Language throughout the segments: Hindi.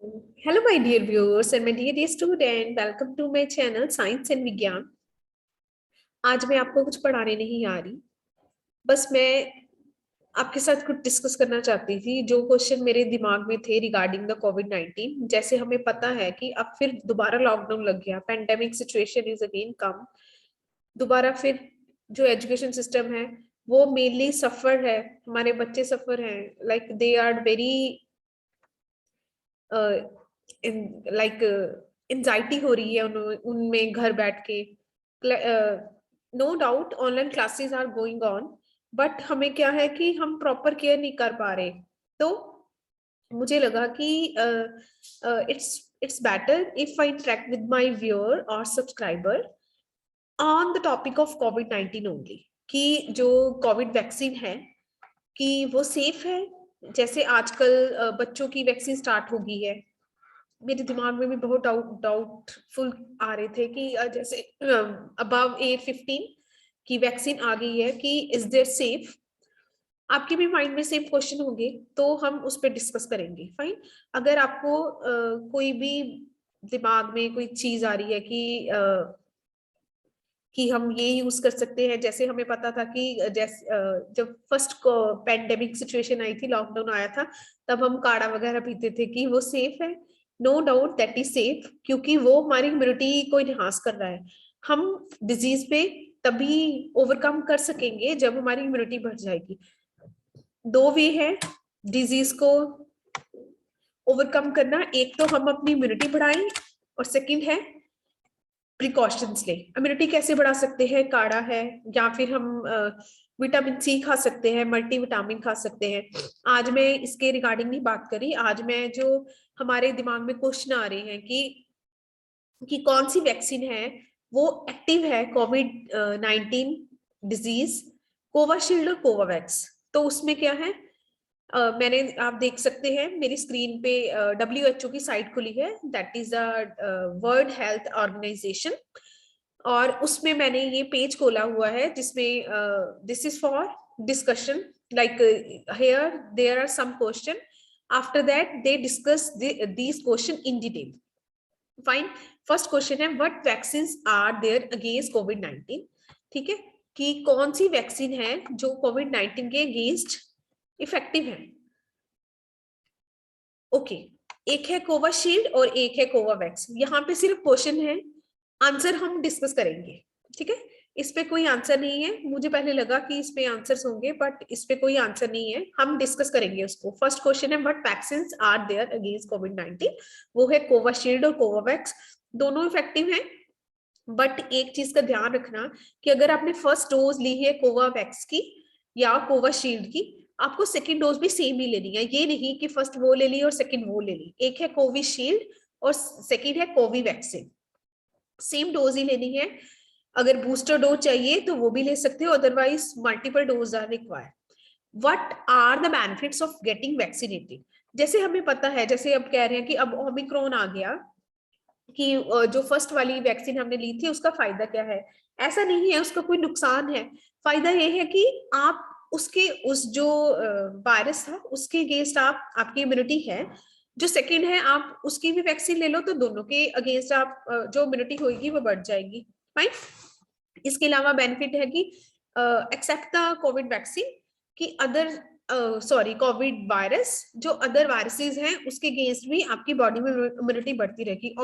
Hello, my dear viewers and my dear student. Welcome to my channel Science and विज्ञान। आज मैं आपको कुछ पढ़ाने नहीं आ रही, बस मैं आपके साथ कुछ डिस्कस करना चाहती थी। जो क्वेश्चन मेरे दिमाग में थे रिगार्डिंग द कोविड-19। जैसे हमें पता है कि अब फिर दोबारा लॉकडाउन लग गया, pandemic situation is again come. दोबारा फिर जो एजुकेशन सिस्टम है वो मेनली सफर है, हमारे बच्चे सफर हैं, like they are very like anxiety हो रही है उनमें घर बैठ के। No doubt online classes are going on, but हमें क्या है कि हम प्रॉपर केयर नहीं कर पा रहे। तो मुझे लगा कि it's better if I interact with my viewer और subscriber on the topic of कोविड-19 ओनली, कि जो कोविड वैक्सीन है कि वो सेफ है। जैसे आजकल बच्चों की वैक्सीन स्टार्ट हो गई है, मेरे दिमाग में भी बहुत डाउटफुल आ रहे थे कि जैसे अबव एज 15 की वैक्सीन आ गई है कि इज देयर सेफ। आपके भी माइंड में सेम क्वेश्चन होंगे, तो हम उस पर डिस्कस करेंगे। फाइन। अगर आपको कोई भी दिमाग में कोई चीज आ रही है कि हम ये यूज कर सकते हैं, जैसे हमें पता था कि जैसे जब फर्स्ट पैंडेमिक सिचुएशन आई थी, लॉकडाउन आया था, तब हम काढ़ा वगैरह पीते थे कि वो सेफ है। No doubt that is safe, क्योंकि वो हमारी इम्यूनिटी को इनहांस कर रहा है। हम डिजीज पे तभी ओवरकम कर सकेंगे जब हमारी इम्यूनिटी बढ़ जाएगी। दो वे है डिजीज को ओवरकम करना, एक तो हम अपनी इम्यूनिटी बढ़ाएं और सेकंड है प्रिकॉशंस ले। इम्यूनिटी कैसे बढ़ा सकते हैं? काढ़ा है, या फिर हम विटामिन सी खा सकते हैं, मल्टी विटामिन खा सकते हैं। आज मैं इसके रिगार्डिंग नहीं बात करी, आज मैं जो हमारे दिमाग में क्वेश्चन आ रहे हैं कि कौन सी वैक्सीन है वो एक्टिव है कोविड 19 डिजीज, कोवाशील्ड और कोवावैक्स। तो उसमें क्या है, मैंने आप देख सकते हैं मेरी स्क्रीन पे WHO की साइट खुली है, that is the world health organization. और उसमें मैंने ये पेज खोला हुआ है जिसमें this is for discussion, like here there are some question, after that they discuss these question in detail. Fine. First question है, what vaccine are there against कोविड-19। ठीक है, कि कौन सी वैक्सीन है जो कोविड-19 के अगेंस्ट इफेक्टिव है। ओके, एक है कोवाशील्ड और एक है कोवावैक्स। यहाँ पे सिर्फ क्वेश्चन है, आंसर हम डिस्कस करेंगे। ठीक है, इस पे कोई आंसर नहीं है। मुझे पहले लगा कि इस पे आंसर्स होंगे, बट इस पे कोई आंसर नहीं है, हम डिस्कस करेंगे उसको। फर्स्ट क्वेश्चन है, what vaccines are there against कोविड-19। वो है कोवाशील्ड और कोवावैक्स, दोनों इफेक्टिव हैं। बट एक चीज का ध्यान रखना कि अगर आपने फर्स्ट डोज ली है कोवावैक्स की या कोवाशील्ड की, आपको सेकंड डोज भी सेम ही लेनी है। ये नहीं कि फर्स्ट वो ले ली और सेकंड वो ले ली। एक है कोविशील्ड और सेकंड है कोवीवैक्सीन, सेम डोज ही लेनी है। अगर बूस्टर डोज चाहिए तो वो भी ले सकते हो, otherwise multiple dose are required. What are the benefits of getting vaccinated. जैसे हमें पता है, जैसे अब कह रहे हैं कि अब ओमिक्रॉन आ गया, कि जो फर्स्ट वाली वैक्सीन हमने ली थी उसका फायदा क्या है। ऐसा नहीं है उसका कोई नुकसान है। फायदा ये है कि आप उसके उस जो वायरस था उसके अगेंस्ट आपकी इम्यूनिटी है। जो सेकंड है, आप उसकी भी वैक्सीन ले लो तो दोनों के अगेंस्ट आप जो इम्यूनिटी होगी वो बढ़ जाएगी। फाइन। इसके अलावा बेनिफिट है कि एक्सेप्ट द कोविड वैक्सीन, कि अदर सॉरी कोविड वायरस, जो अदर वायरसेस हैं उसके अगेंस्ट भी आपकी बॉडी में इम्यूनिटी बढ़ती रहेगी।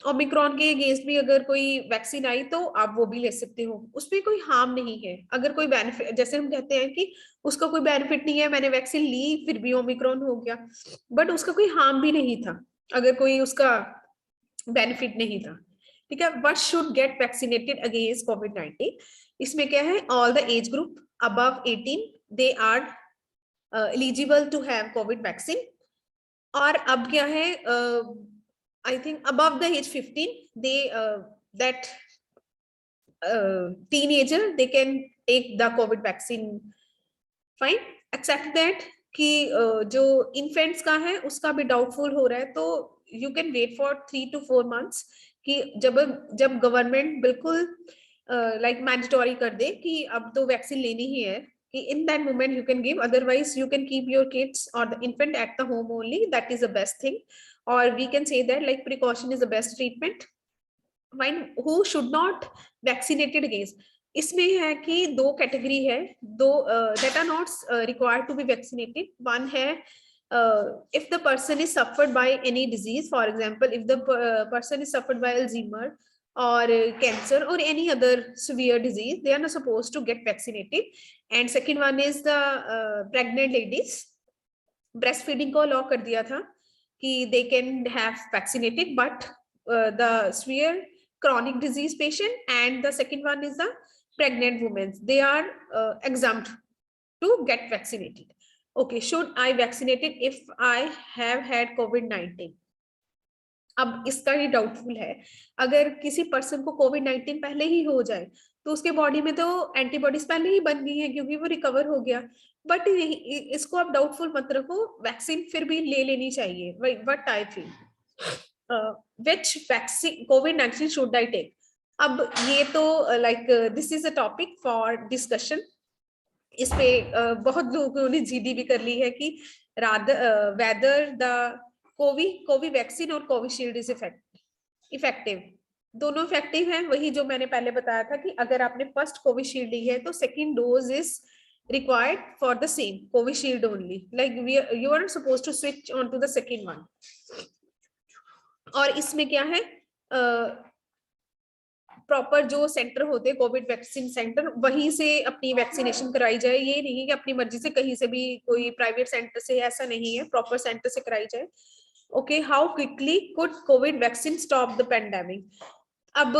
ओमिक्रॉन के अगेंस्ट भी अगर कोई वैक्सीन आई तो आप वो भी ले सकते हो, उसमें कोई हार्म नहीं है। अगर कोई बेनिफिट, जैसे हम कहते हैं कि उसका कोई बेनिफिट नहीं है, मैंने वैक्सीन ली फिर भी ओमिक्रॉन हो गया, बट उसका कोई हार्म भी नहीं था अगर कोई उसका बेनिफिट नहीं था। ठीक है, but should get vaccinated against कोविड-19। इसमें क्या है, all the age group above 18 they are eligible to have covid vaccine. और अब क्या है, I think above the age 15 they that teenager they can take the covid vaccine. Fine. Except that कि जो इन्फेंट्स का है उसका भी डाउटफुल हो रहा है, तो you can wait for 3 to 4 months, कि जब जब गवर्नमेंट बिल्कुल लाइक मैंडेटरी कर दे कि अब तो वैक्सीन लेनी ही है, in that moment you can give, otherwise you can keep your kids or the infant at the home only, that is the best thing. Or we can say that like precaution is the best treatment. Fine. Who should not vaccinated against, इसमें है कि दो कैटेगरी है, दो that are not required to be vaccinated. One है if the person is suffered by any disease, for example if the person is suffered by Alzheimer or cancer or any other severe disease, they are not supposed to get vaccinated. And second one is the pregnant ladies. breastfeeding को allow कर दिया था कि they can have vaccinated, but the severe chronic disease patient and the second one is the pregnant women, they are exempt to get vaccinated. Okay, should I vaccinated if I have had COVID-19? अब इसका ही डाउटफुल है, अगर किसी पर्सन को कोविड-19 पहले ही हो जाए तो उसके बॉडी में तो एंटीबॉडीज पहले ही बन गई है क्योंकि वो रिकवर हो गया, बट इसको आप डाउटफुल मत रखो, वैक्सीन फिर भी ले लेनी चाहिए. What I feel, which vaccine कोविड-19 शुड आई टेक? अब ये तो like this is a topic for discussion. इस पे बहुत लोगों ने जीडी भी कर ली है कि वेदर द कोवी वैक्सीन और कोविशील्ड इज इफेक्टिव. दोनों इफेक्टिव हैं, वही जो मैंने पहले बताया था कि अगर आपने फर्स्ट कोविशील्ड ली है तो second dose is required for the same Covishield only, like you are supposed to switch on to the second one. और इसमें क्या है, प्रॉपर जो सेंटर होते हैं कोविड वैक्सीन सेंटर, वहीं से अपनी वैक्सीनेशन कराई जाए. ये नहीं कि अपनी मर्जी से कहीं से भी कोई प्राइवेट सेंटर से, ऐसा नहीं है, प्रॉपर सेंटर से कराई जाए. Okay, how quickly could Covid vaccine stop the pandemic? अब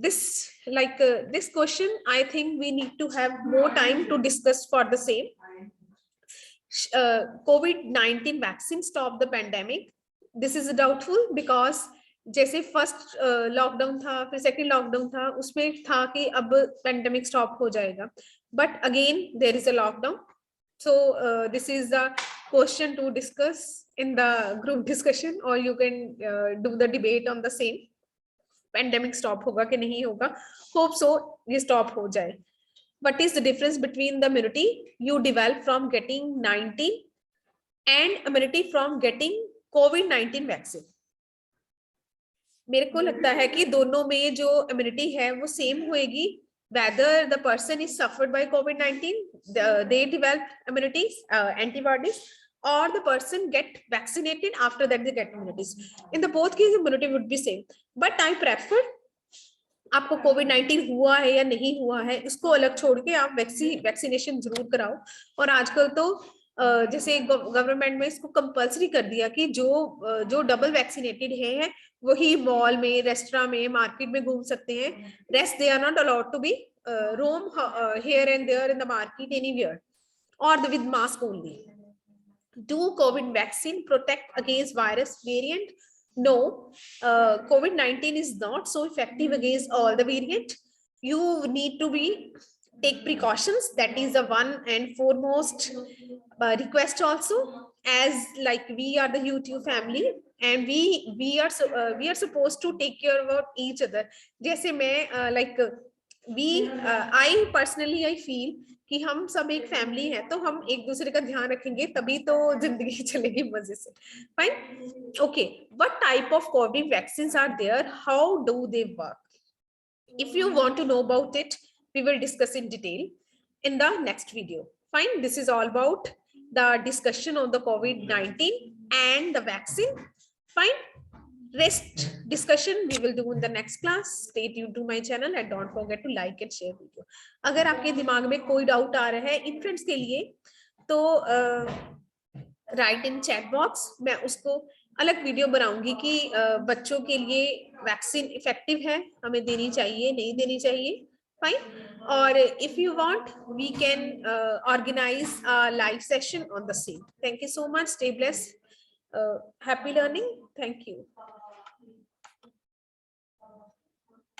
this question I think we need to have more time to discuss for the same. COVID-19 vaccine stop the pandemic. This is doubtful because जैसे फर्स्ट लॉकडाउन था, फिर सेकंड लॉकडाउन था, उसमें था कि अब पेंडेमिक स्टॉप हो जाएगा, but again there is a lockdown. So this is the question to discuss in the group discussion, or you can do the debate on the same. Pandemic stop होगा कि नहीं होगा? Hope so ये stop हो जाए. What is the difference between the immunity you develop from getting 19 and immunity from getting COVID-19 vaccine? मेरे को लगता है कि दोनों में जो immunity है वो same होएगी. Whether the person is suffered by COVID-19, they develop immunities, antibodies, or the person get vaccinated, after that they get immunities. In the both cases immunity would be same, but I prefer आपको कोविड-19 हुआ है या नहीं हुआ है उसको अलग छोड़ के आप वैक्सीनेशन जरूर कराओ. और आजकल तो जैसे गवर्नमेंट में इसको कंपल्सरी कर दिया कि जो डबल वैक्सीनेटेड है वही मॉल में, रेस्टोरेंट में, मार्केट में घूम सकते हैं. Rest they are not allowed to be roam here and there in the market anywhere, or with mask only. Do COVID vaccine protect against virus variant? No, COVID-19 is not so effective against all the variant. You need to take precautions. That is the one and foremost request also, as like we are the YouTube family and we are supposed to take care about each other. जैसे मैं like I personally I feel कि हम सब एक फैमिली है, तो हम एक दूसरे का ध्यान रखेंगे तभी तो जिंदगी चलेगी मजे से. Fine. Okay, what type of COVID vaccines are there, how do they work? If you want to know about it, we will discuss in detail in the next video. Fine. This is all about the discussion of the COVID-19 and the vaccine. Fine. Rest discussion we will do in the next class. Stay tuned to my channel and don't forget to like and share video. अगर आपके दिमाग में कोई डाउट आ रहा है इन्फेंट्स के लिए तो राइट इन चैट बॉक्स, मैं उसको अलग वीडियो बनाऊंगी कि बच्चों के लिए वैक्सीन इफेक्टिव है, हमें देनी चाहिए नहीं देनी चाहिए. फाइन. और if you want we can organise a live session on the same. Thank you so much. Stay blessed. Happy learning. Thank you.